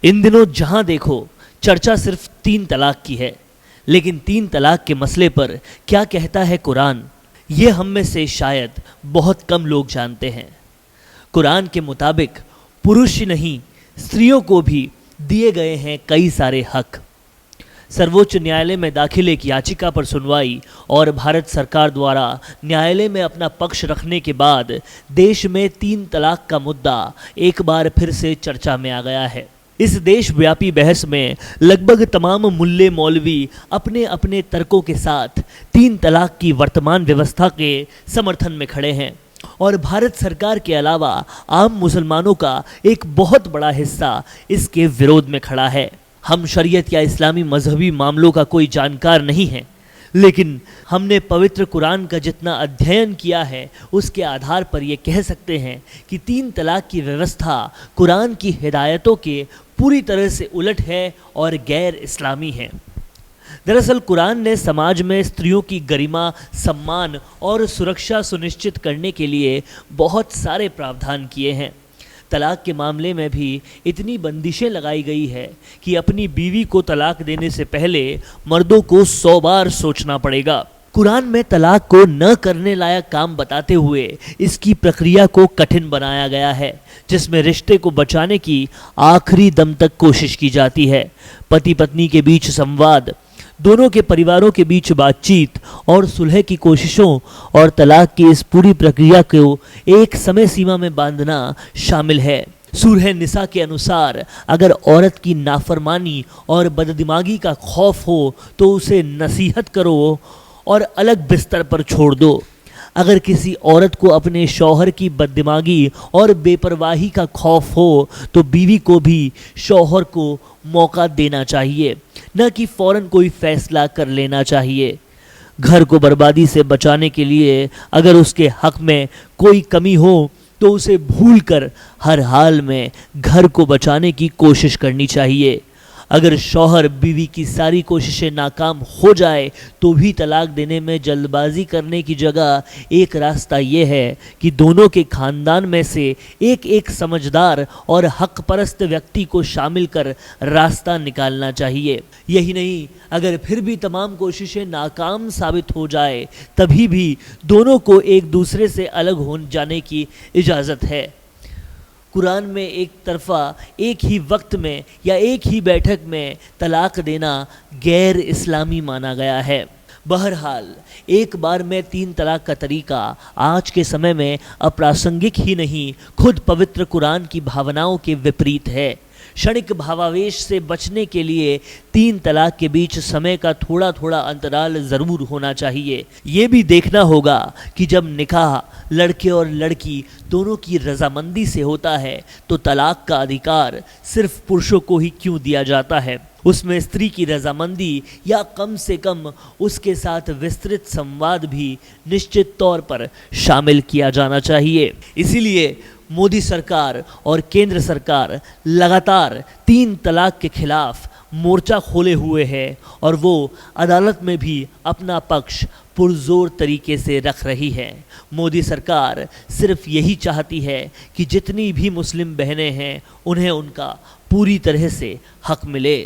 इन दिनों जहां देखो चर्चा सिर्फ 3 तलाक की है, लेकिन 3 तलाक के मसले पर क्या कहता है कुरान, ये हम में से शायद बहुत कम लोग जानते हैं। कुरान के मुताबिक पुरुष ही नहीं, स्त्रियों को भी दिए गए हैं कई सारे हक। सर्वोच्च न्यायालय में दाखिल एक याचिका पर सुनवाई और भारत सरकार द्वारा न्यायालय में अपना पक्ष रखने के बाद देश में 3 तलाक का मुद्दा एक बार फिर से चर्चा में आ गया है। इस देशव्यापी बहस में लगभग तमाम मुल्ले मौलवी अपने अपने तर्कों के साथ 3 तलाक की वर्तमान व्यवस्था के समर्थन में खड़े हैं और भारत सरकार के अलावा आम मुसलमानों का एक बहुत बड़ा हिस्सा इसके विरोध में खड़ा है। हम शरीयत या इस्लामी मजहबी मामलों का कोई जानकार नहीं है, लेकिन हमने पवित्र कुरान का जितना अध्ययन किया है उसके आधार पर यह कह सकते हैं कि 3 तलाक की व्यवस्था कुरान की हिदायतों के पूरी तरह से उलट है और गैर इस्लामी है। दरअसल कुरान ने समाज में स्त्रियों की गरिमा, सम्मान और सुरक्षा सुनिश्चित करने के लिए बहुत सारे प्रावधान किए हैं। तलाक के मामले में भी इतनी बंदिशें लगाई गई है कि अपनी बीवी को तलाक देने से पहले मर्दों को 100 बार सोचना पड़ेगा। कुरान में तलाक को न करने लायक काम बताते हुए इसकी प्रक्रिया को कठिन बनाया गया है, जिसमें रिश्ते को बचाने की आखिरी दम तक कोशिश की जाती है। पति पत्नी के बीच संवाद, दोनों के परिवारों के बीच बातचीत और सुलह की कोशिशों और तलाक की इस पूरी प्रक्रिया को एक समय सीमा में बांधना शामिल है। सूरह निसा के अनुसार अगर औरत की नाफरमानी और बददिमागी का खौफ हो तो उसे नसीहत करो और अलग बिस्तर पर छोड़ दो। अगर किसी औरत को अपने शौहर की बददिमागी और बेपरवाही का खौफ हो तो बीवी को भी शौहर को मौका देना चाहिए, न कि फौरन कोई फैसला कर लेना चाहिए। घर को बर्बादी से बचाने के लिए अगर उसके हक में कोई कमी हो तो उसे भूलकर हर हाल में घर को बचाने की कोशिश करनी चाहिए। अगर शौहर बीवी की सारी कोशिशें नाकाम हो जाए तो भी तलाक देने में जल्दबाजी करने की जगह एक रास्ता ये है कि दोनों के खानदान में से एक एक समझदार और हक परस्त व्यक्ति को शामिल कर रास्ता निकालना चाहिए। यही नहीं, अगर फिर भी तमाम कोशिशें नाकाम साबित हो जाए तभी भी दोनों को एक दूसरे से अलग हो जाने की इजाज़त है। कुरान में एक तरफा एक ही वक्त में या एक ही बैठक में तलाक देना गैर इस्लामी माना गया है। बहरहाल एक बार में 3 तलाक का तरीका आज के समय में अप्रासंगिक ही नहीं, खुद पवित्र कुरान की भावनाओं के विपरीत है। क्षणिक भावावेश से बचने के लिए 3 तलाक के बीच समय का थोड़ा थोड़ा अंतराल ज़रूर होना चाहिए। ये भी देखना होगा कि जब निकाह लड़के और लड़की दोनों की रजामंदी से होता है तो तलाक का अधिकार सिर्फ पुरुषों को ही क्यों दिया जाता है। उसमें स्त्री की रजामंदी या कम से कम उसके साथ विस्तृत संवाद भी निश्चित तौर पर शामिल किया जाना चाहिए। इसीलिए मोदी सरकार और केंद्र सरकार लगातार 3 तलाक के खिलाफ मोर्चा खोले हुए है और वो अदालत में भी अपना पक्ष पुरजोर तरीके से रख रही है। मोदी सरकार सिर्फ यही चाहती है कि जितनी भी मुस्लिम बहनें हैं उन्हें उनका पूरी तरह से हक मिले।